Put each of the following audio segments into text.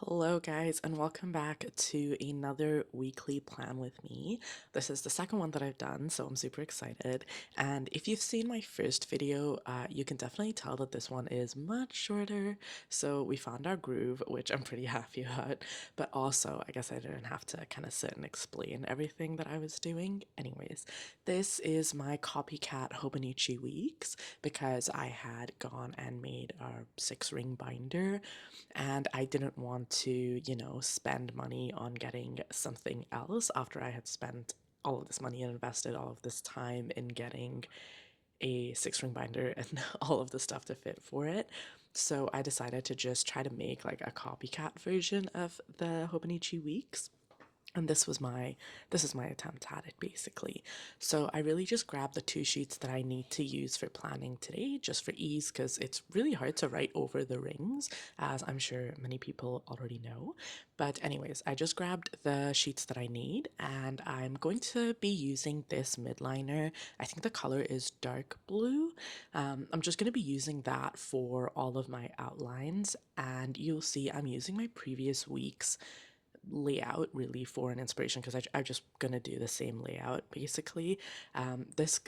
Hello, guys, and welcome back to another weekly plan with me. This is the second one that I've done, so I'm super excited. And if you've seen my first video, you can definitely tell that this one is much shorter. So we found our groove, which I'm pretty happy about. But also, I guess I didn't have to kind of sit and explain everything that I was doing. Anyways, this is my copycat hobonichi weeks because I had gone and made our 6-ring binder and I didn't want to, spend money on getting something else after I had spent all of this money and invested all of this time in getting a 6-ring binder and all of the stuff to fit for it. So I decided to just try to make like a copycat version of the Hobonichi weeks, and this is my attempt at it basically. So I really just grabbed the 2 sheets that I need to use for planning today, just for ease, because it's really hard to write over the rings, as I'm sure many people already know. But anyways, I just grabbed the sheets that I need, and I'm going to be using this midliner. I think the color is dark blue. I'm just going to be using that for all of my outlines, and you'll see I'm using my previous week's layout really for an inspiration, because I'm just gonna do the same layout basically. This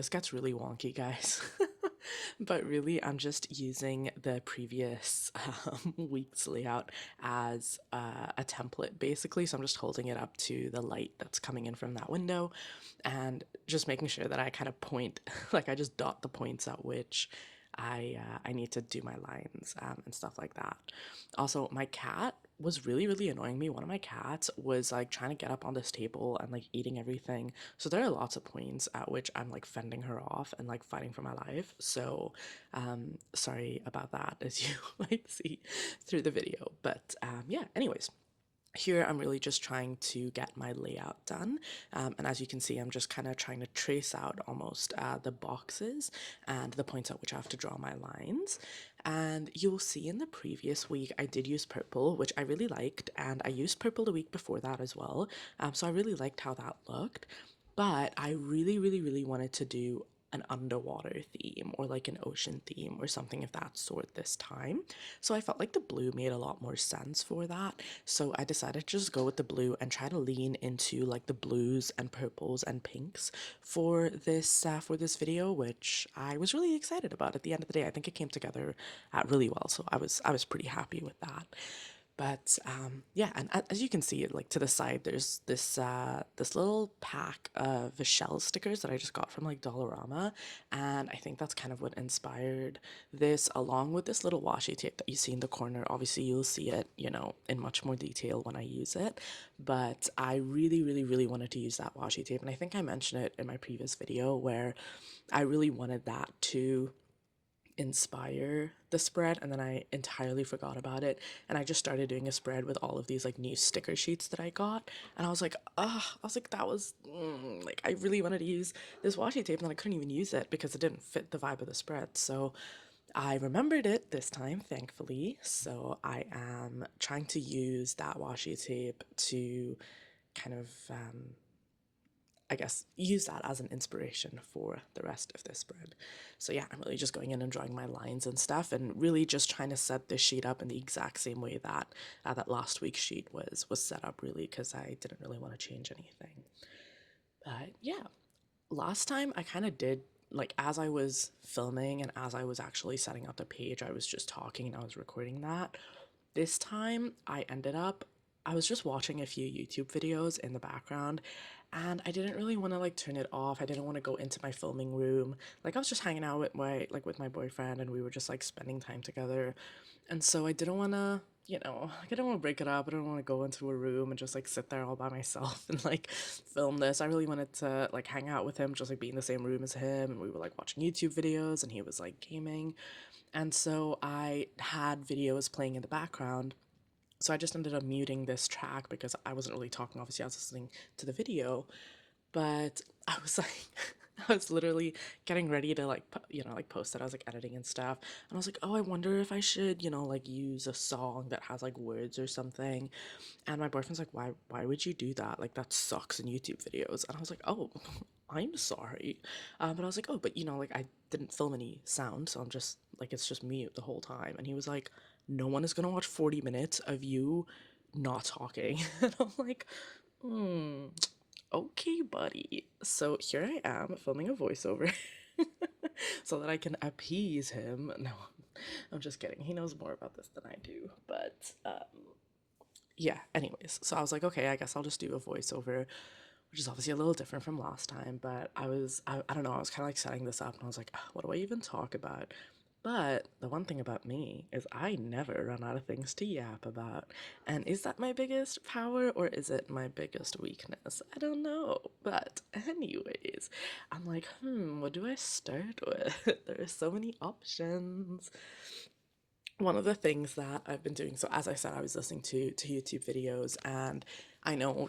gets really wonky, guys. But really I'm just using the previous week's layout as a template basically, so I'm just holding it up to the light that's coming in from that window and just making sure that I kind of point like I just dot the points at which I need to do my lines and stuff like that. Also, my cat was really annoying me. One of my cats was like trying to get up on this table and like eating everything. So there are lots of points at which I'm like fending her off and like fighting for my life. So sorry about that, as you might see through the video. But yeah, anyways, here I'm really just trying to get my layout done, and as you can see I'm just kind of trying to trace out almost the boxes and the points at which I have to draw my lines. And you'll see in the previous week I did use purple, which I really liked, and I used purple the week before that as well, so I really liked how that looked. But I really wanted to do an underwater theme or like an ocean theme or something of that sort this time. So I felt like the blue made a lot more sense for that. So I decided to just go with the blue and try to lean into like the blues and purples and pinks for this video, which I was really excited about. At the end of the day, I think it came together really well. So I was pretty happy with that. But yeah, and as you can see, like to the side, there's this little pack of shell stickers that I just got from like Dollarama, and I think that's kind of what inspired this, along with this little washi tape that you see in the corner. Obviously, you'll see it, in much more detail when I use it, but I really wanted to use that washi tape, and I think I mentioned it in my previous video where I really wanted that to inspire the spread, and then I entirely forgot about it, and I just started doing a spread with all of these like new sticker sheets that I got, and I was like, that was like I really wanted to use this washi tape and then I couldn't even use it because it didn't fit the vibe of the spread. So I remembered it this time, thankfully, so I am trying to use that washi tape to kind of I guess, use that as an inspiration for the rest of this spread. So yeah, I'm really just going in and drawing my lines and stuff, and really just trying to set this sheet up in the exact same way that that last week's sheet was set up, really, because I didn't really want to change anything. But yeah, last time I kind of did, like, as I was filming and as I was actually setting up the page, I was just talking and I was recording that. This time I was just watching a few YouTube videos in the background, and I didn't really want to like turn it off. I didn't want to go into my filming room. Like I was just hanging out with my boyfriend, and we were just like spending time together. And so I didn't want to, like I don't want to break it up. I don't want to go into a room and just like sit there all by myself and like film this. I really wanted to like hang out with him, just like be in the same room as him, and we were like watching YouTube videos and he was like gaming. And so I had videos playing in the background, so I just ended up muting this track because I wasn't really talking. Obviously, I was listening to the video, but I was like, I was literally getting ready to like, like post it. I was like editing and stuff, and I was like, oh, I wonder if I should, like use a song that has like words or something. And my boyfriend's like, why would you do that? Like that sucks in YouTube videos. And I was like, oh, I'm sorry. But I was like, oh, but like I didn't film any sound, so I'm just like it's just mute the whole time. And he was like, no one is gonna watch 40 minutes of you not talking. And I'm like, hmm, okay, buddy. So here I am filming a voiceover so that I can appease him. No, I'm just kidding. He knows more about this than I do. But yeah, anyways, so I was like, okay, I guess I'll just do a voiceover, which is obviously a little different from last time. But I don't know, I was kind of like setting this up and I was like, "Ah, what do I even talk about?" But the one thing about me is I never run out of things to yap about. And is that my biggest power or is it my biggest weakness? I don't know. But, anyways, I'm like, what do I start with? There are so many options. One of the things that I've been doing, so as I said, I was listening to YouTube videos, and I know,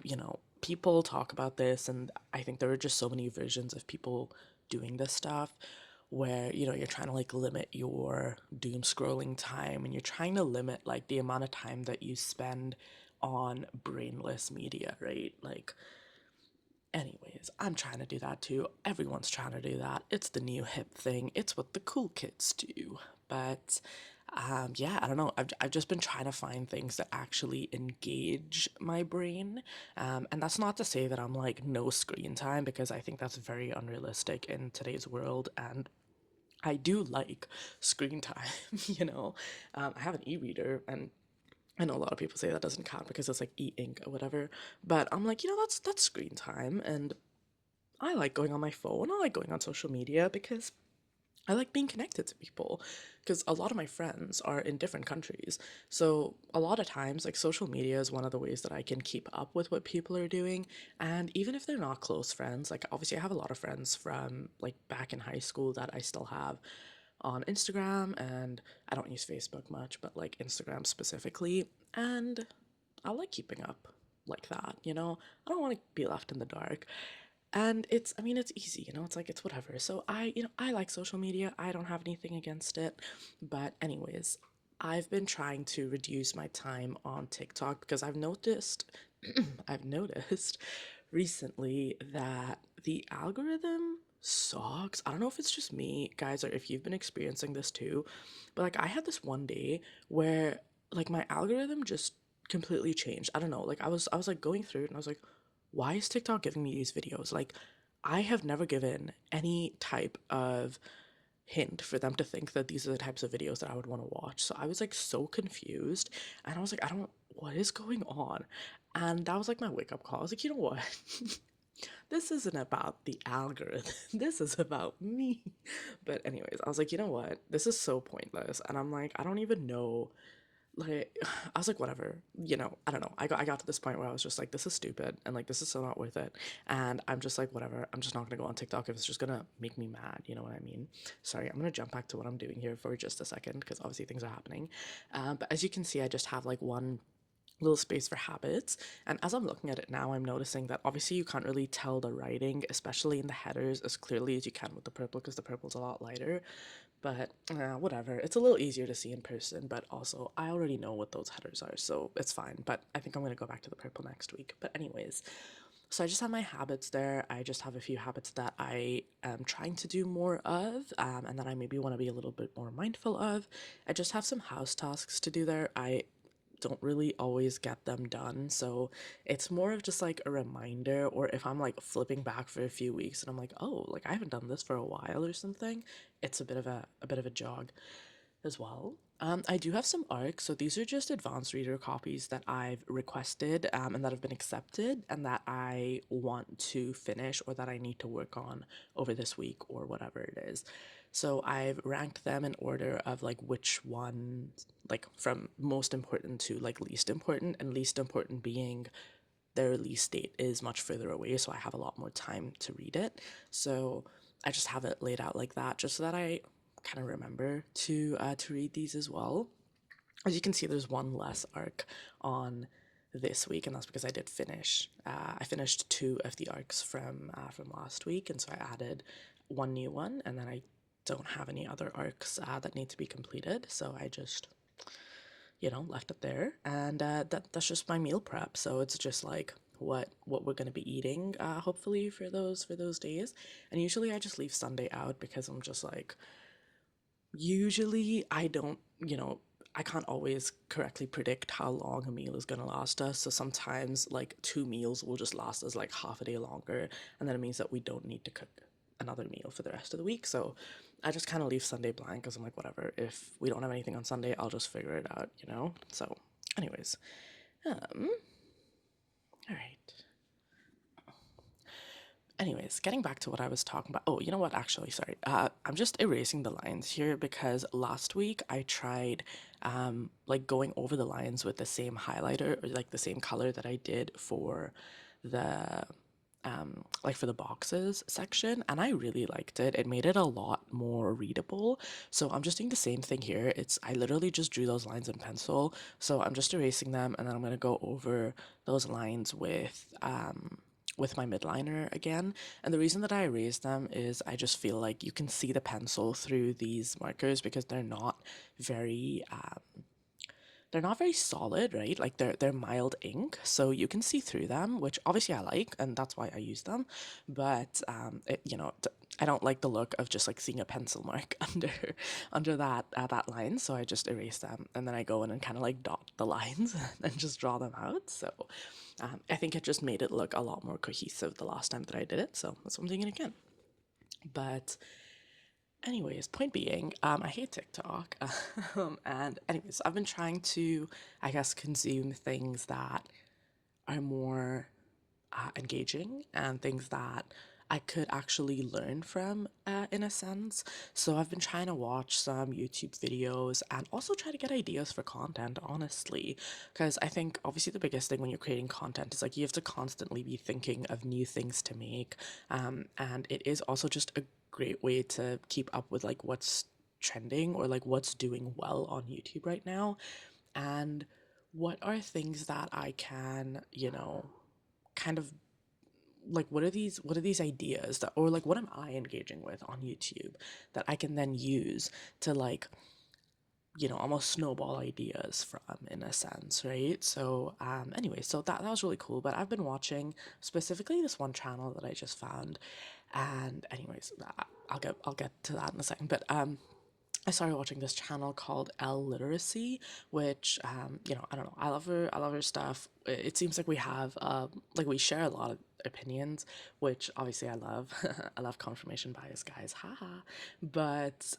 people talk about this, and I think there are just so many versions of people doing this stuff where, you're trying to like limit your doom scrolling time, and you're trying to limit like the amount of time that you spend on brainless media, right? Like, anyways, I'm trying to do that too. Everyone's trying to do that. It's the new hip thing. It's what the cool kids do. But yeah, I don't know. I've just been trying to find things that actually engage my brain. And that's not to say that I'm like no screen time, because I think that's very unrealistic in today's world. And I do like screen time, you know. I have an e-reader, and I know a lot of people say that doesn't count because it's like e-ink or whatever, but I'm like, that's screen time, and I like going on my phone. I like going on social media because I like being connected to people. Because a lot of my friends are in different countries, so a lot of times, like social media is one of the ways that I can keep up with what people are doing. And even if they're not close friends, like obviously I have a lot of friends from like back in high school that I still have on Instagram, and I don't use Facebook much, but like Instagram specifically. And I like keeping up like that, you know? I don't want to be left in the dark. And I mean, it's easy, it's like, it's whatever. So I like social media. I don't have anything against it. But, anyways, I've been trying to reduce my time on TikTok because I've noticed recently that the algorithm sucks. I don't know if it's just me, guys, or if you've been experiencing this too, but like I had this one day where like my algorithm just completely changed. I don't know. Like I was like going through it and I was like, why is TikTok giving me these videos? Like I have never given any type of hint for them to think that these are the types of videos that I would want to watch. So I was like so confused, and I was like, what is going on? And that was like my wake up call. I was like, you know what? This isn't about the algorithm. This is about me. But anyways, I was like, you know what? This is so pointless. And I'm like, I don't even know, like, I was like, whatever, I don't know. I got to this point where I was just like, this is stupid, and like this is so not worth it. And I'm just like, whatever, I'm just not gonna go on TikTok if it's just gonna make me mad, you know what I mean? Sorry, I'm gonna jump back to what I'm doing here for just a second because obviously things are happening. But as you can see, I just have like one little space for habits. And as I'm looking at it now, I'm noticing that obviously you can't really tell the writing, especially in the headers, as clearly as you can with the purple because the purple's a lot lighter. But whatever, it's a little easier to see in person, but also I already know what those headers are, so it's fine. But I think I'm going to go back to the purple next week. But anyways, so I just have my habits there. I just have a few habits that I am trying to do more of, and that I maybe want to be a little bit more mindful of. I just have some house tasks to do there. I don't really always get them done. So it's more of just like a reminder, or if I'm like flipping back for a few weeks and I'm like, oh, like I haven't done this for a while or something, it's a bit of a jog as well. I do have some arcs, so these are just advanced reader copies that I've requested, and that have been accepted, and that I want to finish or that I need to work on over this week or whatever it is. So I've ranked them in order of like which one, like from most important to like least important, and least important being their release date is much further away, so I have a lot more time to read it. So I just have it laid out like that, just so that I kind of remember to read these as well. As you can see, there's one less arc on this week, and that's because I did finish. I finished two of the arcs from last week, and so I added one new one, and then I don't have any other arcs that need to be completed, so I just left it there, and that's just my meal prep. So it's just like what we're gonna be eating, hopefully for those days. And usually I just leave Sunday out because I'm just like, usually I don't, I can't always correctly predict how long a meal is going to last us. So sometimes like two meals will just last us like half a day longer. And then it means that we don't need to cook another meal for the rest of the week. So I just kind of leave Sunday blank because I'm like, whatever. If we don't have anything on Sunday, I'll just figure it out, you know? So, anyways, all right. Anyways, getting back to what I was talking about. Oh, you know what? Actually, sorry. I'm just erasing the lines here because last week I tried like going over the lines with the same highlighter or like the same color that I did for the like for the boxes section, and I really liked it. It made it a lot more readable. So I'm just doing the same thing here. I literally just drew those lines in pencil. So I'm just erasing them, and then I'm gonna go over those lines with my midliner again. And the reason that I erase them is I just feel like you can see the pencil through these markers because very they're not very solid, right? Like they're mild ink, so you can see through them, which obviously I like, and that's why I use them. But I don't like the look of just like seeing a pencil mark under that line, so I just erase them, and then I go in and kind of like dot the lines and just draw them out. So I think it just made it look a lot more cohesive the last time that I did it, so that's what I'm doing it again. But anyways, point being, I hate TikTok. And anyways, I've been trying to, I guess, consume things that are more engaging and things that I could actually learn from in a sense. So I've been trying to watch some YouTube videos and also try to get ideas for content, honestly. Because I think obviously the biggest thing when you're creating content is like you have to constantly be thinking of new things to make. And it is also just a great way to keep up with like what's trending or like what's doing well on YouTube right now. And what are things that I can, kind of like what are these ideas that or like what am I engaging with on YouTube that I can then use to like almost snowball ideas from in a sense, right? So anyway, so that was really cool. But I've been watching specifically this one channel that I just found, and anyways, I'll get to that in a second. But I started watching this channel called L Literacy, which I don't know. I love her stuff. It seems like we have like we share a lot of opinions, which obviously I love. I love confirmation bias, guys. Haha. But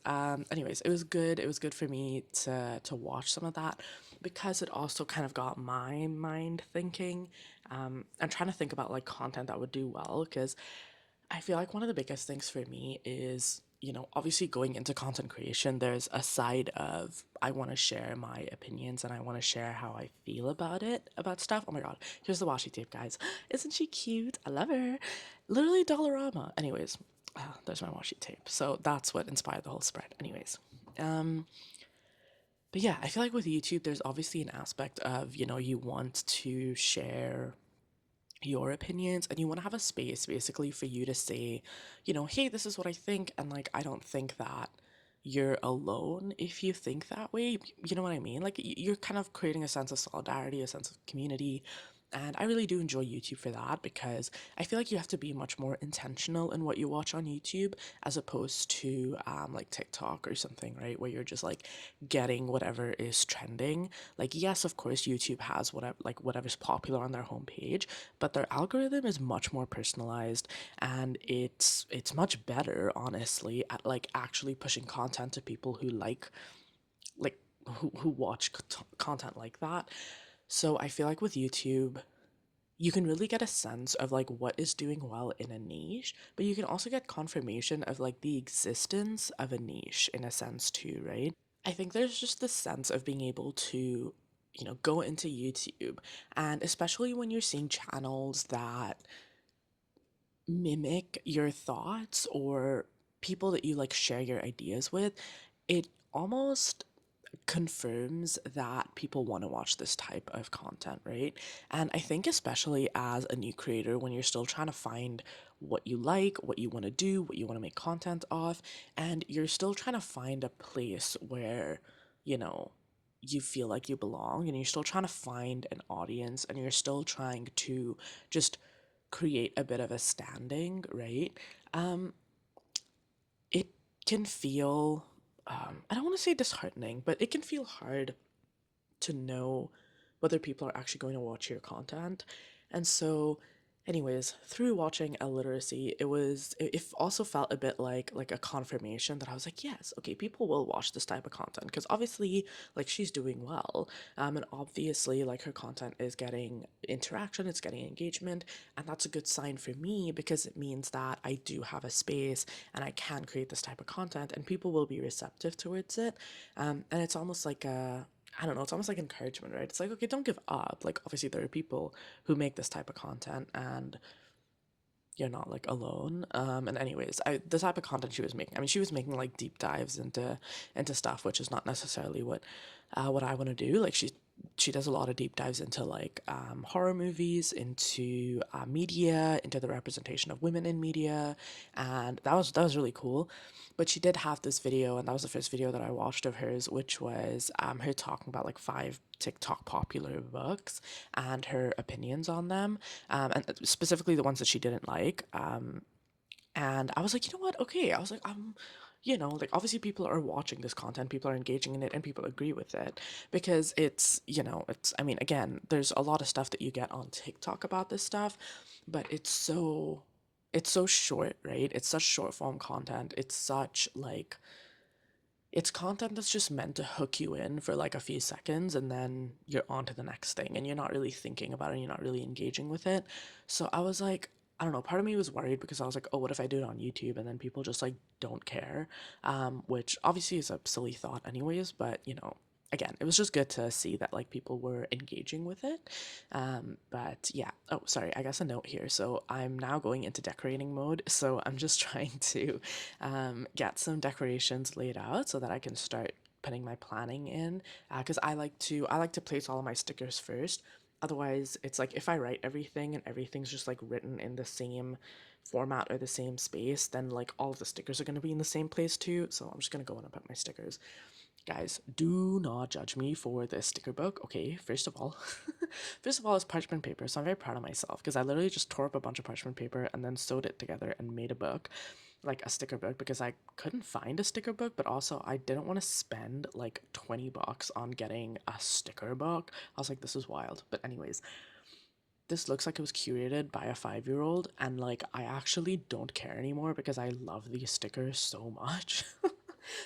anyways, it was good. It was good for me to watch some of that because it also kind of got my mind thinking. And trying to think about like content that would do well because I feel like one of the biggest things for me is, obviously going into content creation, there's a side of I want to share my opinions and I want to share how I feel about stuff. Oh my God, here's the washi tape, guys. Isn't she cute? I love her. Literally Dollarama. Anyways, there's my washi tape. So that's what inspired the whole spread. Anyways, but yeah, I feel like with YouTube, there's obviously an aspect of, you want to share your opinions and you want to have a space basically for you to say, hey, this is what I think. And like, I don't think that you're alone if you think that way. You know what I mean? Like, you're kind of creating a sense of solidarity, a sense of community. And I really do enjoy YouTube for that because I feel like you have to be much more intentional in what you watch on YouTube as opposed to like TikTok or something, right? Where you're just like getting whatever is trending. Like, yes, of course, YouTube has whatever's popular on their homepage, but their algorithm is much more personalized and it's much better, honestly, at like actually pushing content to people who like who watch content like that. So I feel like with YouTube, you can really get a sense of like what is doing well in a niche, but you can also get confirmation of like the existence of a niche in a sense too, right? I think there's just this sense of being able to, go into YouTube, and especially when you're seeing channels that mimic your thoughts or people that you like share your ideas with, it almost confirms that people want to watch this type of content, right? And I think, especially as a new creator, when you're still trying to find what you like, what you want to do, what you want to make content of, and you're still trying to find a place where, you know, you feel like you belong, and you're still trying to find an audience, and you're still trying to just create a bit of a standing, right? Um, it can feel I don't want to say disheartening, but it can feel hard to know whether people are actually going to watch your content. And so, anyways, through watching illiteracy, it also felt a bit like a confirmation that I was like, yes, okay, people will watch this type of content because obviously like she's doing well. And obviously like her content is getting interaction, it's getting engagement, and that's a good sign for me because it means that I do have a space and I can create this type of content and people will be receptive towards it. And it's almost like a I don't know, it's almost like encouragement, right? It's like, okay, don't give up. Like, obviously, there are people who make this type of content, and you're not like alone. And anyways, the type of content she was making, I mean, she was making like deep dives into stuff, which is not necessarily what I want to do. Like, she does a lot of deep dives into like horror movies, into media, into the representation of women in media, and that was really cool. But she did have this video, and that was the first video that I watched of hers, which was her talking about like 5 TikTok popular books and her opinions on them, and specifically the ones that she didn't like. And I was like, you know what? Okay, I was like, like obviously people are watching this content, people are engaging in it, and people agree with it because it's. I mean, again, there's a lot of stuff that you get on TikTok about this stuff, but it's so short, right? It's such short form content. It's such like it's content that's just meant to hook you in for like a few seconds and then you're on to the next thing and you're not really thinking about it and you're not really engaging with it. So I was like, I don't know, part of me was worried because I was like, oh, what if I do it on YouTube and then people just like don't care? Which obviously is a silly thought, anyways, but again, it was just good to see that like people were engaging with it. But yeah. Oh, sorry. I guess a note here. So I'm now going into decorating mode. So I'm just trying to get some decorations laid out so that I can start putting my planning in. Because I like to place all of my stickers first. Otherwise, it's like if I write everything and everything's just like written in the same format or the same space, then like all of the stickers are going to be in the same place too. So I'm just going to go in and put my stickers. Guys, do not judge me for this sticker book. Okay, first of all, it's parchment paper, so I'm very proud of myself because I literally just tore up a bunch of parchment paper and then sewed it together and made a book, like a sticker book, because I couldn't find a sticker book, but also I didn't want to spend like 20 bucks on getting a sticker book. I was like, this is wild. But anyways, this looks like it was curated by a 5-year-old, and like I actually don't care anymore because I love these stickers so much.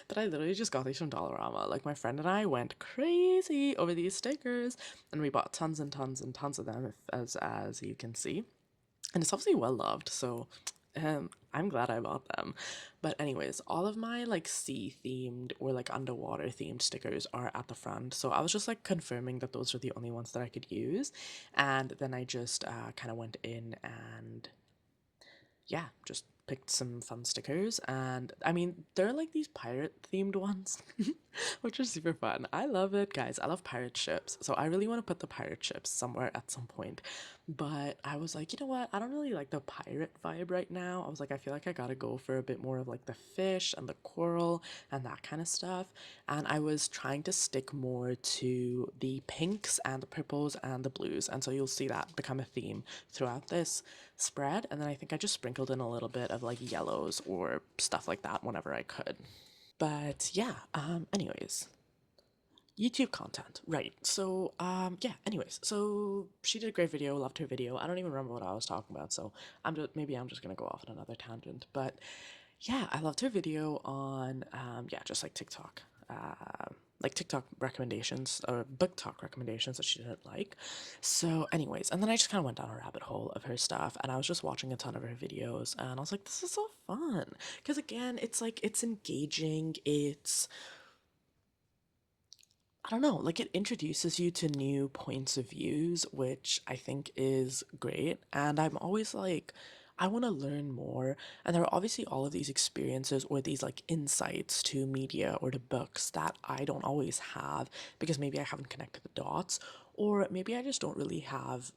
But I literally just got these from Dollarama. Like my friend and I went crazy over these stickers, and we bought tons and tons and tons of them, as you can see. And it's obviously well loved, so I'm glad I bought them. But anyways, all of my like sea themed or like underwater themed stickers are at the front. So I was just like confirming that those were the only ones that I could use. And then I just kind of went in and yeah, just picked some fun stickers. And I mean, they're like these pirate themed ones, which is super fun. I love it, guys. I love pirate ships. So I really want to put the pirate ships somewhere at some point. But I was like, you know what? I don't really like the pirate vibe right now. I was like, I feel like I gotta go for a bit more of like the fish and the coral and that kind of stuff. And I was trying to stick more to the pinks and the purples and the blues. And so you'll see that become a theme throughout this spread. And then I think I just sprinkled in a little bit of like yellows or stuff like that whenever I could. But yeah, anyways, YouTube content. Right. So, yeah, anyways, so she did a great video, loved her video. I don't even remember what I was talking about, so I'm just gonna go off on another tangent. But yeah, I loved her video on yeah, just like TikTok recommendations or book talk recommendations that she didn't like. So, anyways, and then I just kind of went down a rabbit hole of her stuff and I was just watching a ton of her videos and I was like, this is so fun. Because again, it's like it's engaging, I don't know, like it introduces you to new points of views, which I think is great. And I'm always like, I want to learn more. And there are obviously all of these experiences or these like insights to media or to books that I don't always have because maybe I haven't connected the dots, or maybe I just don't really have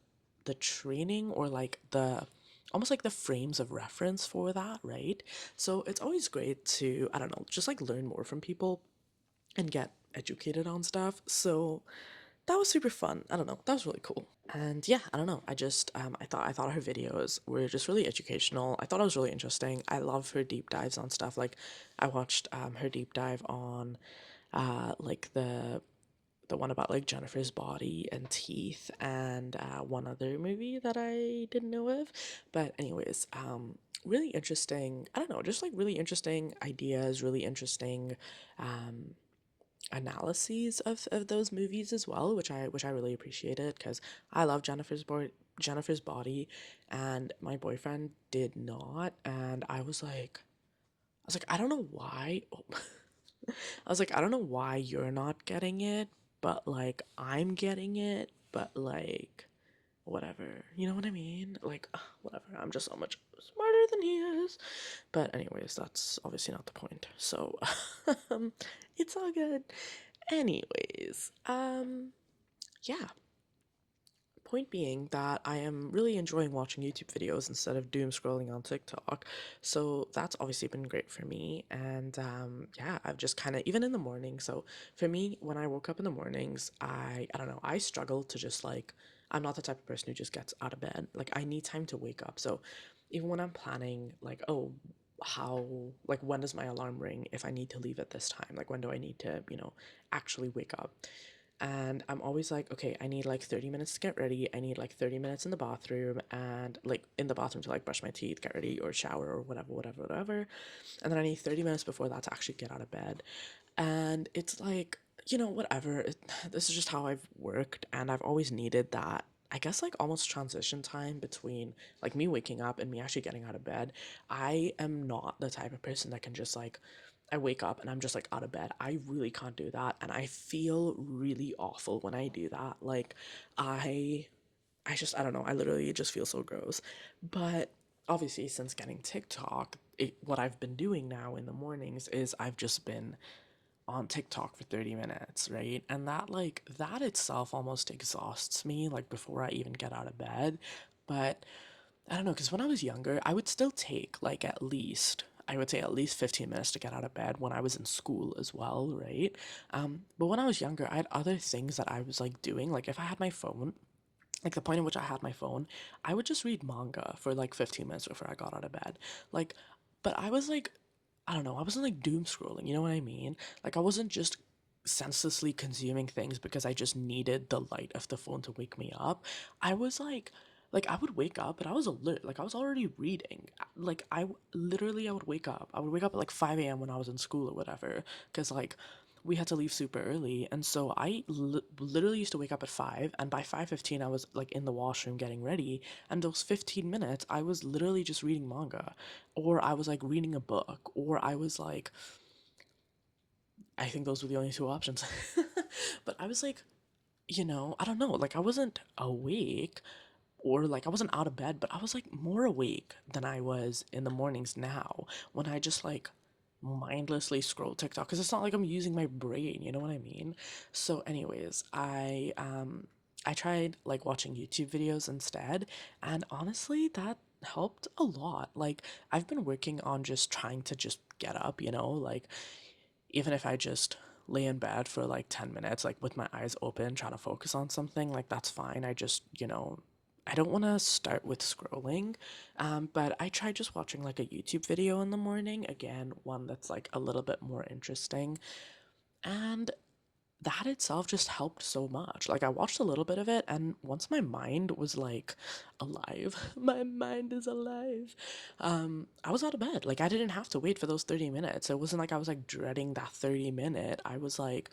the training or like the almost like the frames of reference for that, right? So it's always great to, I don't know, just like learn more from people and get educated on stuff. So that was super fun. I don't know. That was really cool. And yeah, I don't know. I thought her videos were just really educational. I thought it was really interesting. I love her deep dives on stuff. Like I watched her deep dive on like the one about like Jennifer's body and teeth and one other movie that I didn't know of. But anyways, really interesting. I don't know, just like really interesting ideas, really interesting um analyses of those movies as well, which I really appreciated because I love Jennifer's body, and my boyfriend did not, and I was like I don't know why. I was like I don't know why you're not getting it, but like I'm getting it, but like whatever. You know what I mean? Like whatever. I'm just so much smarter than he is. But anyways, that's obviously not the point. So it's all good. Anyways, yeah. Point being that I am really enjoying watching YouTube videos instead of doom scrolling on TikTok. So that's obviously been great for me. And yeah, I've just kind of, even in the morning. So for me, when I woke up in the mornings, I don't know, I struggle to just like, I'm not the type of person who just gets out of bed. Like, I need time to wake up. So even when I'm planning, like, oh, how, like, when does my alarm ring if I need to leave at this time? Like, when do I need to, actually wake up? And I'm always like, okay, I need like 30 minutes to get ready. I need like 30 minutes in the bathroom and like in the bathroom to like brush my teeth, get ready, or shower, or whatever, whatever, whatever. And then I need 30 minutes before that to actually get out of bed. And it's like, whatever. This is just how I've worked. And I've always needed that, I guess, like almost transition time between like me waking up and me actually getting out of bed. I am not the type of person that can just like, I wake up and I'm just like out of bed. I really can't do that. And I feel really awful when I do that. Like I I don't know, I literally just feel so gross. But obviously since getting TikTok, what I've been doing now in the mornings is I've just been on TikTok for 30 minutes, right? And that itself almost exhausts me like before I even get out of bed. But I don't know, because when I was younger, I would still take like at least, I would say at least 15 minutes to get out of bed when I was in school as well, right? But when I was younger, I had other things that I was like doing. Like if I had my phone, like the point in which I had my phone, I would just read manga for like 15 minutes before I got out of bed. Like, but I was like, I don't know, I wasn't like doom scrolling, you know what I mean? Like, I wasn't just senselessly consuming things because I just needed the light of the phone to wake me up. I was like I would wake up, but I was alert. Like I was already reading. Like literally I would wake up. I would wake up at like 5 a.m. when I was in school or whatever, because like we had to leave super early, and so I literally used to wake up at 5, and by 5:15 I was like in the washroom getting ready, and those 15 minutes I was literally just reading manga, or I was like reading a book, or I was like, I think those were the only two options. But I was like, I don't know, like I wasn't awake, or like I wasn't out of bed, but I was like more awake than I was in the mornings now when I just like mindlessly scroll TikTok, because it's not like I'm using my brain, you know what I mean? So anyways, I tried like watching YouTube videos instead, and honestly that helped a lot. Like I've been working on just trying to just get up, like even if I just lay in bed for like 10 minutes, like with my eyes open, trying to focus on something, like that's fine. I just, I don't want to start with scrolling. But I tried just watching like a YouTube video in the morning, again, one that's like a little bit more interesting. And that itself just helped so much. Like I watched a little bit of it, and once my mind was like alive, my mind is alive. I was out of bed. Like I didn't have to wait for those 30 minutes. It wasn't like I was like dreading that 30 minute. I was like,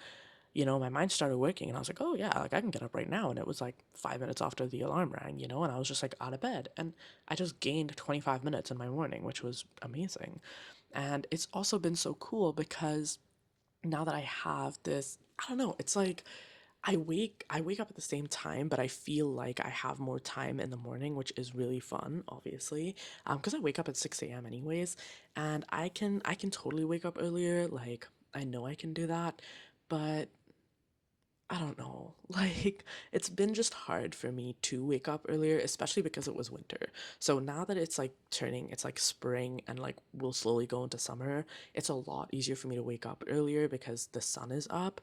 my mind started working, and I was like, oh yeah, like I can get up right now. And it was like 5 minutes after the alarm rang, and I was just like out of bed, and I just gained 25 minutes in my morning, which was amazing. And it's also been so cool because now that I have this, I don't know, it's like I wake up at the same time, but I feel like I have more time in the morning, which is really fun, obviously. Because I wake up at 6 a.m. anyways, and I can totally wake up earlier, like I know I can do that, but I don't know. Like, it's been just hard for me to wake up earlier, especially because it was winter. So now that it's like turning, it's like spring and like we'll slowly go into summer, it's a lot easier for me to wake up earlier because the sun is up,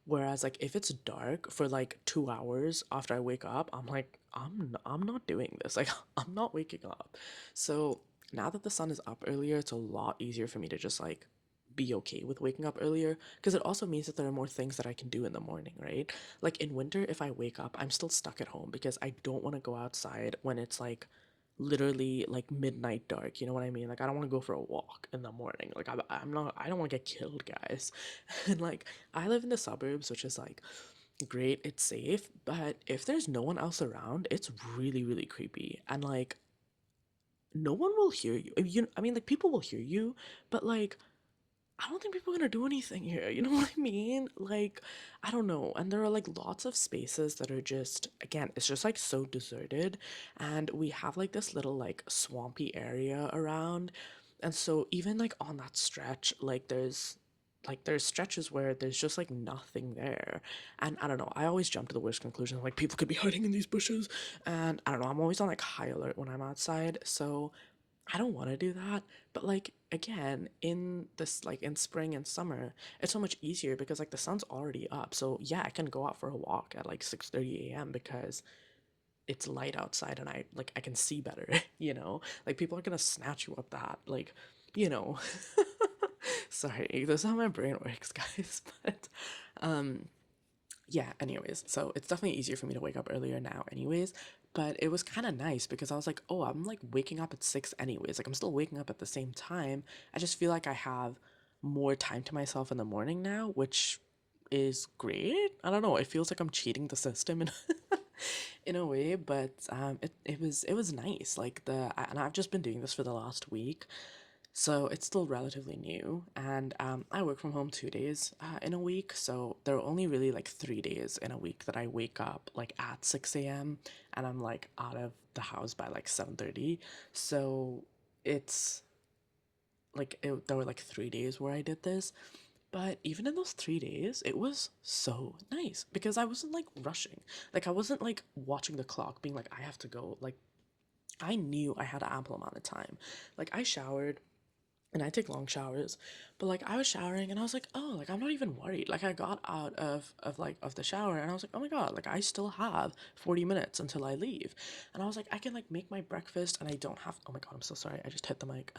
Whereas like if it's dark for like 2 hours after I wake up, I'm like, I'm not doing this. Like I'm not waking up. So now that the sun is up earlier, it's a lot easier for me to just like be okay with waking up earlier because it also means that there are more things that I can do in the morning, right? Like in winter, if I wake up, I'm still stuck at home because I don't want to go outside when it's like literally like midnight dark. You know what I mean? Like I don't want to go for a walk in the morning. Like I'm not. I don't want to get killed, guys. And like I live in the suburbs, which is like great. It's safe, but if there's no one else around, it's really really creepy. And like no one will hear you. I mean, like people will hear you, but like I don't think people are gonna do anything here. You know what I mean? Like, I don't know. And there are like lots of spaces that are just, again, it's just like so deserted. And we have like this little like swampy area around. And so even like on that stretch, there's stretches where there's just like nothing there. And I don't know, I always jump to the worst conclusion, like people could be hiding in these bushes. And I don't know, I'm always on like high alert when I'm outside. So I don't want to do that, but like again, in this like in spring and summer, it's so much easier because like the sun's already up. So yeah, I can go out for a walk at like 6:30 a.m. because it's light outside and I can see better, you know? Like people are gonna snatch you up that like, you know. Sorry, this is how my brain works, guys. But yeah, anyways, so it's definitely easier for me to wake up earlier now, anyways. But it was kind of nice because I was like, oh, I'm like waking up at 6 anyways. Like, I'm still waking up at the same time. I just feel like I have more time to myself in the morning now, which is great. I don't know. It feels like I'm cheating the system in, in a way, but it was nice. Like, and I've just been doing this for the last week. So it's still relatively new, and I work from home 2 days in a week. So there are only really like 3 days in a week that I wake up like at 6 a.m. and I'm like out of the house by like 7:30. So it's there were like 3 days where I did this, but even in those 3 days, it was so nice because I wasn't like rushing. Like I wasn't like watching the clock, being like I have to go. Like I knew I had an ample amount of time. Like I showered and I take long showers, but like I was showering and I was like, oh, like I'm not even worried. Like I got out of the shower and I was like, oh my god, like I still have 40 minutes until I leave. And I was like, I can like make my breakfast and I don't have, oh my god, I'm so sorry. I just hit the mic.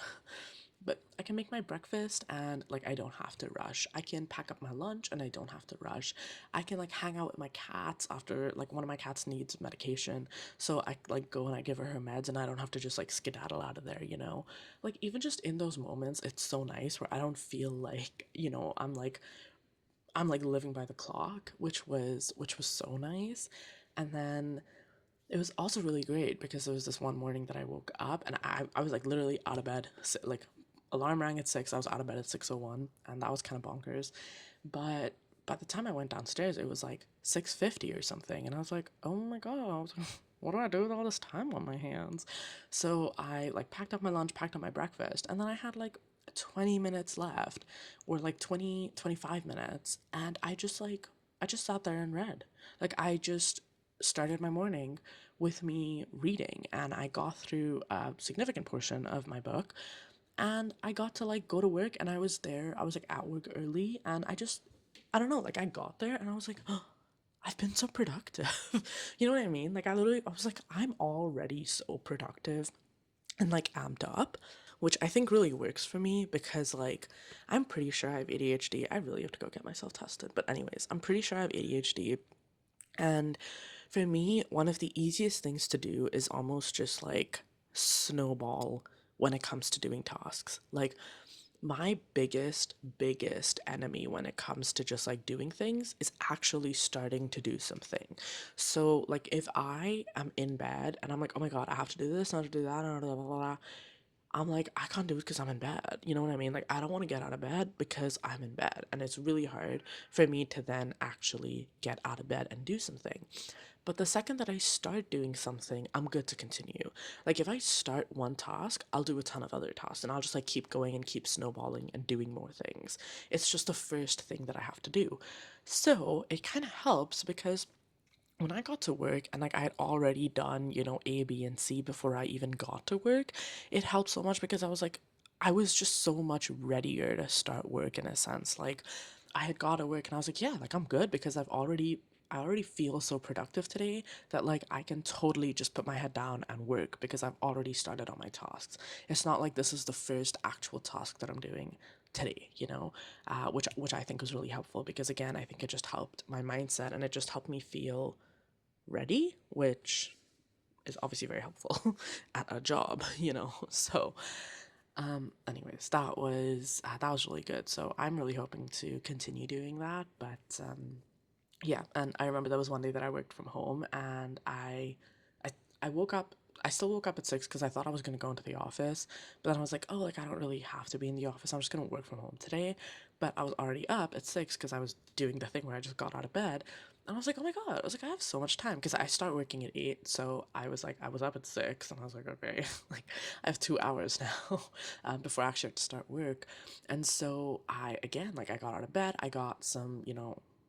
But I can make my breakfast and like I don't have to rush. I can pack up my lunch and I don't have to rush. I can like hang out with my cats after like one of my cats needs medication. So I like go and I give her meds and I don't have to just like skedaddle out of there, you know? Like even just in those moments, it's so nice where I don't feel like, I'm like living by the clock, which was so nice. And then it was also really great because there was this one morning that I woke up and I was like literally out of bed, like alarm rang at 6, I was out of bed at 6:01, and that was kind of bonkers. But by the time I went downstairs, it was like 6:50 or something, and I was like, oh my god, I was like, what do I do with all this time on my hands? So I like packed up my lunch, packed up my breakfast, and then I had like 20 minutes left, or like 20 25 minutes, and I just sat there and read. Like I just started my morning with me reading, and I got through a significant portion of my book, and I got to like go to work, and I was like at work early, and I don't know, like I got there and I was like, oh, I've been so productive. You know what I mean? Like I was like, I'm already so productive and like amped up, which I think really works for me because like I'm pretty sure I have ADHD. I really have to go get myself tested. But anyways, I'm pretty sure I have ADHD. And for me, one of the easiest things to do is almost just like snowball when it comes to doing tasks. Like my biggest enemy when it comes to just like doing things is actually starting to do something. So like if I am in bed and I'm like, oh my god, I have to do this, I have to do that, blah, blah, blah, blah, I'm like, I can't do it because I'm in bed. You know what I mean? Like, I don't want to get out of bed because I'm in bed. And it's really hard for me to then actually get out of bed and do something. But the second that I start doing something, I'm good to continue. Like, if I start one task, I'll do a ton of other tasks and I'll just like keep going and keep snowballing and doing more things. It's just the first thing that I have to do. So it kind of helps because when I got to work and like I had already done, A, B, and C before I even got to work, it helped so much because I was just so much readier to start work in a sense. Like I had got to work and I was like, yeah, like I'm good because I already feel so productive today that like I can totally just put my head down and work because I've already started on my tasks. It's not like this is the first actual task that I'm doing today, which I think was really helpful because again, I think it just helped my mindset and it just helped me feel ready, which is obviously very helpful at a job, So, anyways, that was really good. So I'm really hoping to continue doing that. But yeah, and I remember there was one day that I worked from home, and I, I woke up. I still woke up at 6 because I thought I was gonna go into the office, but then I was like, oh, like I don't really have to be in the office. I'm just gonna work from home today. But I was already up at 6 because I was doing the thing where I just got out of bed, and I was like, oh my god, I was like, I have so much time because I start working at 8, so I was like, I was up at 6, and I was like, okay, like I have 2 hours now before I actually have to start work, and so I again like I got out of bed, I got some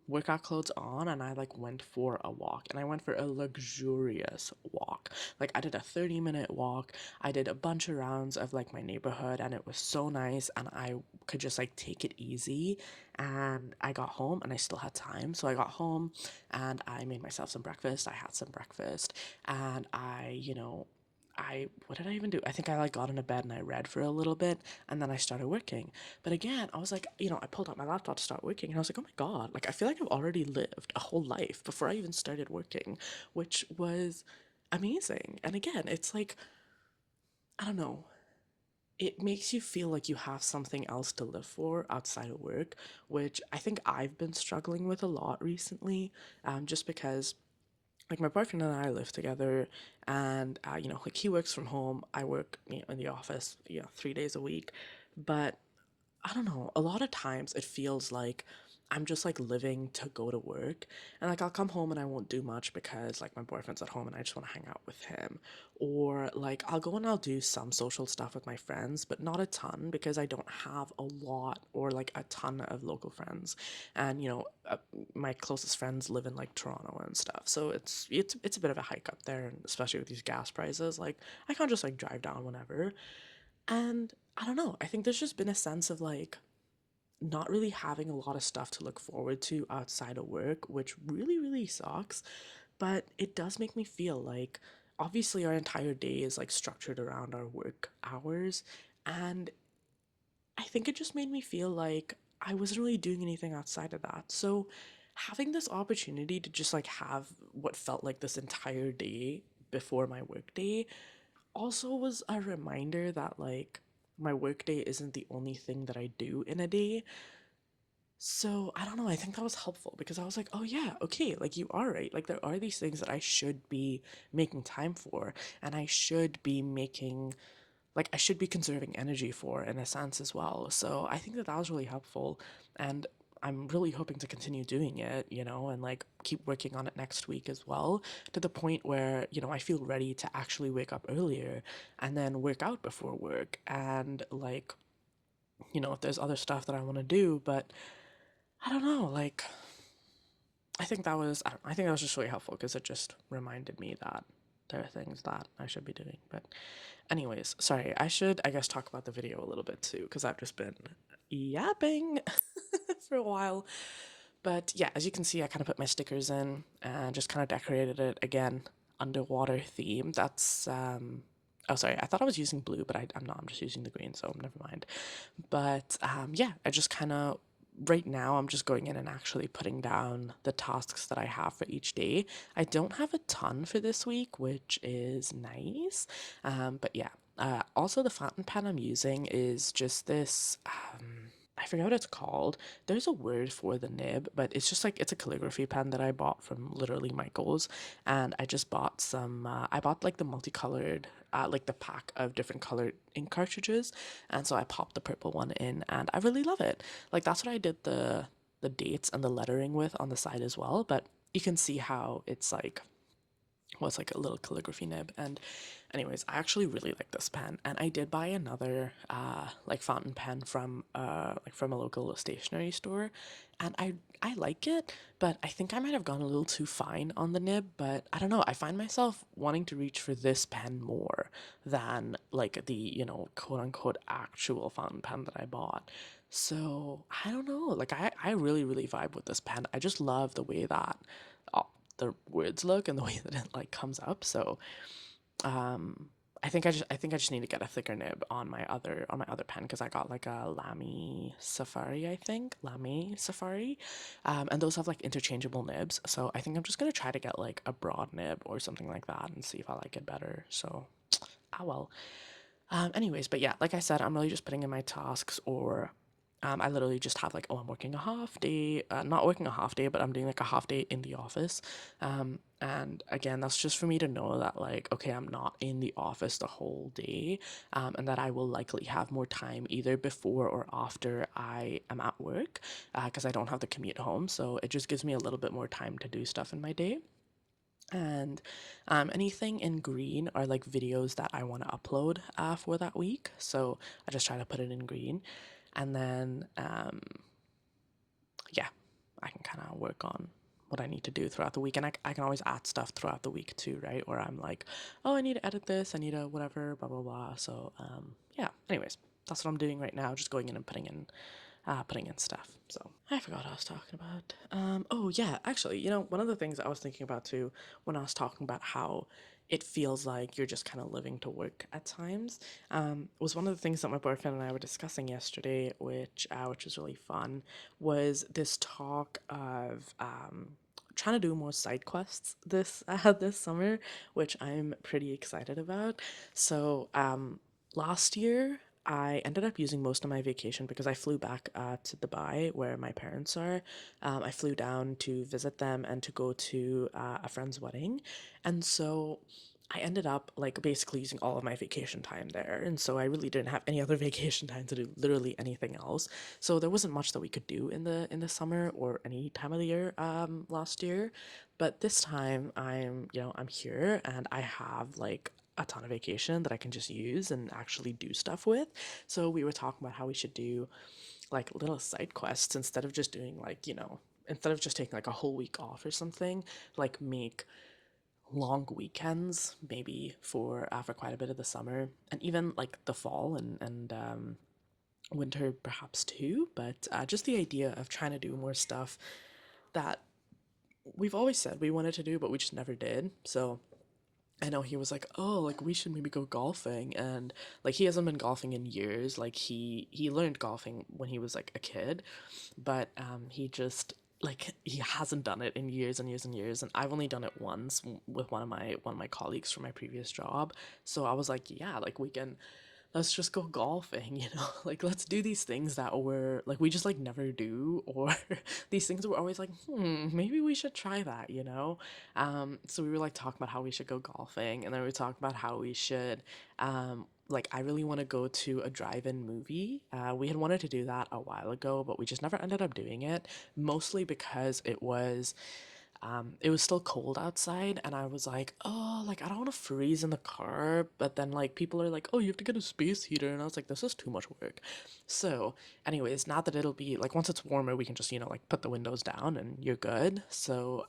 workout clothes on and I like went for a walk and I went for a luxurious walk. Like I did a 30-minute walk. I did a bunch of rounds of like my neighborhood and it was so nice and I could just like take it easy and I got home and I still had time. So I got home and I made myself some breakfast. I had some breakfast and what did I even do? I think I like got into bed and I read for a little bit and then I started working. But again, I was like, I pulled out my laptop to start working and I was like, oh my God, like I feel like I've already lived a whole life before I even started working, which was amazing. And again, it's like, I don't know, it makes you feel like you have something else to live for outside of work, which I think I've been struggling with a lot recently, just because like my boyfriend and I live together and like he works from home, I work in the office 3 days a week, but I don't know, a lot of times it feels like I'm just like living to go to work and like I'll come home and I won't do much because like my boyfriend's at home and I just want to hang out with him, or like I'll go and I'll do some social stuff with my friends but not a ton because I don't have a lot or like a ton of local friends, and my closest friends live in like Toronto and stuff, so it's a bit of a hike up there, and especially with these gas prices like I can't just like drive down whenever. And I don't know, I think there's just been a sense of like not really having a lot of stuff to look forward to outside of work, which really, really sucks. But it does make me feel like obviously our entire day is like structured around our work hours. And I think it just made me feel like I wasn't really doing anything outside of that. So having this opportunity to just like have what felt like this entire day before my work day also was a reminder that like my workday isn't the only thing that I do in a day. So I don't know, I think that was helpful because I was like, oh yeah, okay, like you are right. Like there are these things that I should be making time for and I should be making like I should be conserving energy for in a sense as well. So I think that that was really helpful and I'm really hoping to continue doing it, and like keep working on it next week as well, to the point where, I feel ready to actually wake up earlier and then work out before work and like, if there's other stuff that I want to do, but I don't know, like I think that was just really helpful because it just reminded me that there are things that I should be doing. But anyways, sorry, I should I guess talk about the video a little bit too because I've just been yapping for a while. But yeah, as you can see, I kind of put my stickers in and just kind of decorated it again, underwater theme. That's oh sorry, I thought I was using blue, but I'm not. I'm just using the green, so never mind. But yeah, I just kind of right now I'm just going in and actually putting down the tasks that I have for each day. I don't have a ton for this week, which is nice. But yeah. Also, the fountain pen I'm using is just this. I forget what it's called. There's a word for the nib, but it's just like it's a calligraphy pen that I bought from literally Michael's, and I just bought some. I bought like the multicolored, like the pack of different colored ink cartridges, and so I popped the purple one in, and I really love it. Like that's what I did the dates and the lettering with on the side as well. But you can see how it's like was like a little calligraphy nib. And anyways, I actually really like this pen, and I did buy another like fountain pen from a local stationery store, and I like it, but I think I might have gone a little too fine on the nib. But I don't know, I find myself wanting to reach for this pen more than like the quote unquote actual fountain pen that I bought. So I don't know. Like I really, really vibe with this pen. I just love the way that uh, the words look and the way that it like comes up. So um I think I just need to get a thicker nib on my other pen because I got like a Lamy Safari, I think. Lamy Safari. And those have like interchangeable nibs. So I think I'm just gonna try to get like a broad nib or something like that and see if I like it better. So ah well. Anyways, but yeah, like I said, I'm really just putting in my tasks or I literally just have like, oh, I'm working a half day, not working a half day, but I'm doing like a half day in the office. And again, that's just for me to know that like, okay, I'm not in the office the whole day, and that I will likely have more time either before or after I am at work, because I don't have the commute home. So it just gives me a little bit more time to do stuff in my day. And anything in green are like videos that I want to upload for that week. So I just try to put it in green. And then, yeah, I can kind of work on what I need to do throughout the week. And I can always add stuff throughout the week too, right? Where I'm like, oh, I need to edit this, I need to whatever, blah, blah, blah. So, yeah, anyways, that's what I'm doing right now, just going in and putting in stuff. So I forgot what I was talking about. Oh yeah, actually, one of the things I was thinking about too when I was talking about how it feels like you're just kind of living to work at times, was one of the things that my boyfriend and I were discussing yesterday, which was really fun, was this talk of trying to do more side quests this summer, which I'm pretty excited about. So last year I ended up using most of my vacation because I flew back to Dubai, where my parents are. I flew down to visit them and to go to a friend's wedding. And so I ended up like basically using all of my vacation time there. And so I really didn't have any other vacation time to do literally anything else. So there wasn't much that we could do in the summer or any time of the year last year. But this time I'm here and I have like a ton of vacation that I can just use and actually do stuff with. So we were talking about how we should do like little side quests instead of just doing like, instead of just taking like a whole week off or something, like make long weekends maybe for quite a bit of the summer and even like the fall and winter perhaps too. But just the idea of trying to do more stuff that we've always said we wanted to do, but we just never did. So I know he was like, "Oh, like we should maybe go golfing." And like he hasn't been golfing in years. Like he learned golfing when he was like a kid, but he just like he hasn't done it in years and years and years. And I've only done it once with one of my colleagues from my previous job. So I was like, "Yeah, like let's just go golfing, like let's do these things that we're like we just like never do or these things we're always like, maybe we should try that. So we were like talking about how we should go golfing and then we were talking about how we should like I really want to go to a drive-in movie. We had wanted to do that a while ago, but we just never ended up doing it, mostly because it was still cold outside and I was like, oh, like I don't want to freeze in the car. But then like people are like, oh, you have to get a space heater. And I was like, this is too much work. So anyways, not that it'll be like once it's warmer, we can just, like put the windows down and you're good. So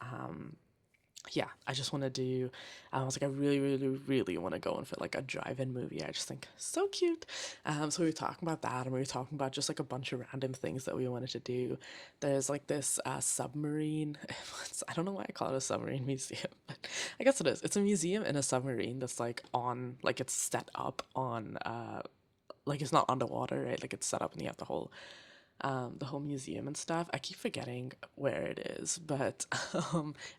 yeah, I just want to do. I was like, I really, really, really want to go and fit like a drive-in movie. I just think so cute. So we were talking about that, and we were talking about just like a bunch of random things that we wanted to do. There's like this submarine. I don't know why I call it a submarine museum, but I guess it is. It's a museum in a submarine that's like on, like it's set up on, like it's not underwater, right? Like it's set up, and you have the whole museum and stuff. I keep forgetting where it is, but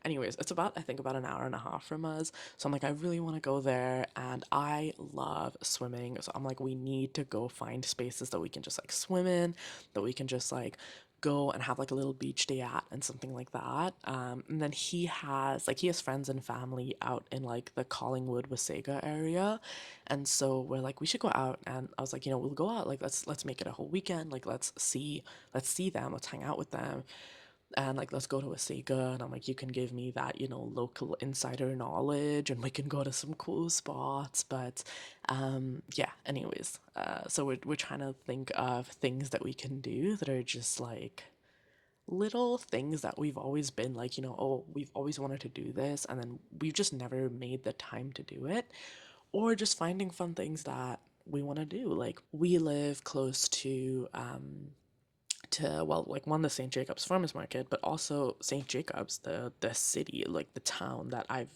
anyways, it's about I think about an hour and a half from us. So I'm like, I really want to go there, and I love swimming. So I'm like, we need to go find spaces that we can just like swim in, that we can just like go and have like a little beach day at and something like that. And then he has friends and family out in like the Collingwood Wasaga area, and so we're like, we should go out. And I was like, we'll go out. Like let's make it a whole weekend. Like let's see them. Let's hang out with them. And like let's go to a Sega. And I'm like, you can give me that, local insider knowledge and we can go to some cool spots. But yeah, anyways. So we're trying to think of things that we can do that are just like little things that we've always been like, oh, we've always wanted to do this, and then we've just never made the time to do it, or just finding fun things that we want to do. Like we live close to to, well, like one, the St. Jacobs Farmers Market, but also St. Jacobs, the city, like the town that I've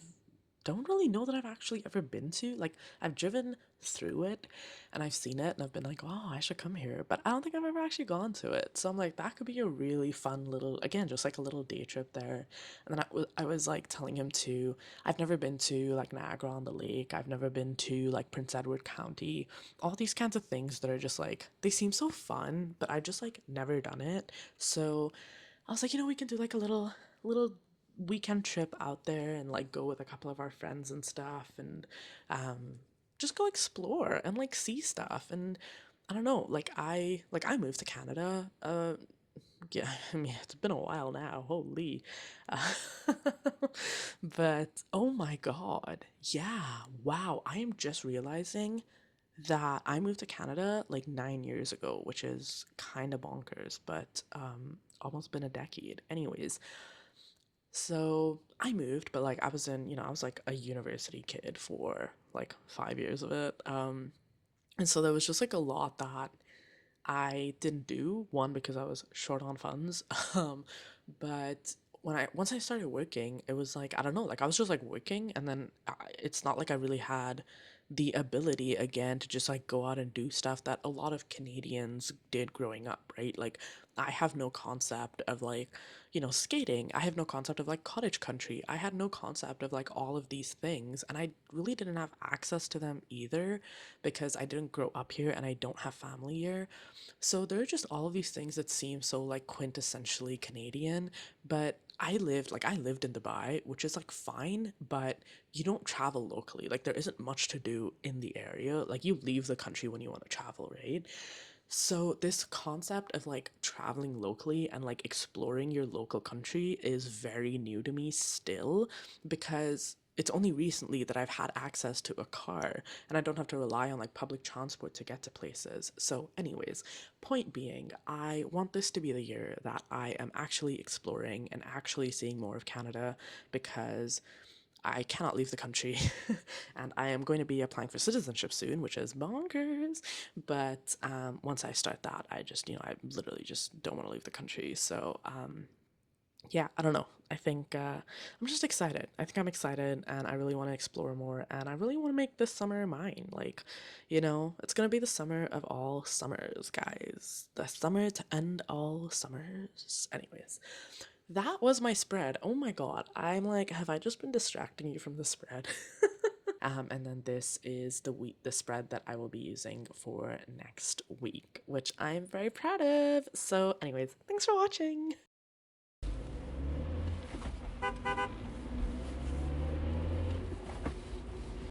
don't really know that I've actually ever been to. Like, I've driven through it and I've seen it and I've been like, oh, I should come here. But I don't think I've ever actually gone to it. So I'm like, that could be a really fun little, again, just like a little day trip there. And then I was like telling him to, I've never been to like Niagara on the Lake. I've never been to like Prince Edward County. All these kinds of things that are just like, they seem so fun, but I just like never done it. So I was like, we can do like a little weekend trip out there and like go with a couple of our friends and stuff and um just go explore and like see stuff. And I don't know, like I moved to Canada. Yeah, I mean, it's been a while now. Holy. Uh, but oh my God. Yeah. Wow. I am just realizing that I moved to Canada like 9 years ago, which is kind of bonkers, but almost been a decade. Anyways, so I moved, but like I was in, I was like a university kid for like 5 years of it. And so there was just like a lot that I didn't do. One, because I was short on funds. Um, but once I started working, it was like, I don't know, like I was just like working, and then it's not like I really had the ability again to just like go out and do stuff that a lot of Canadians did growing up, right? Like I have no concept of like, skating. I have no concept of like cottage country. I had no concept of like all of these things, and I really didn't have access to them either because I didn't grow up here and I don't have family here. So there are just all of these things that seem so like quintessentially Canadian, but I lived in Dubai, which is like fine, but you don't travel locally. Like there isn't much to do in the area. Like you leave the country when you want to travel, right? So this concept of like traveling locally and like exploring your local country is very new to me still, because it's only recently that I've had access to a car and I don't have to rely on like public transport to get to places. So anyways, point being, I want this to be the year that I am actually exploring and actually seeing more of Canada, because I cannot leave the country and I am going to be applying for citizenship soon, which is bonkers. But once I start that, I just, I literally just don't want to leave the country. So yeah, I don't know. I think I'm just excited. I think I'm excited and I really want to explore more and I really want to make this summer mine. Like, it's going to be the summer of all summers, guys. The summer to end all summers. Anyways, that was my spread. Oh my God. I'm like, have I just been distracting you from the spread? And then this is the spread that I will be using for next week, which I'm very proud of. So anyways, thanks for watching.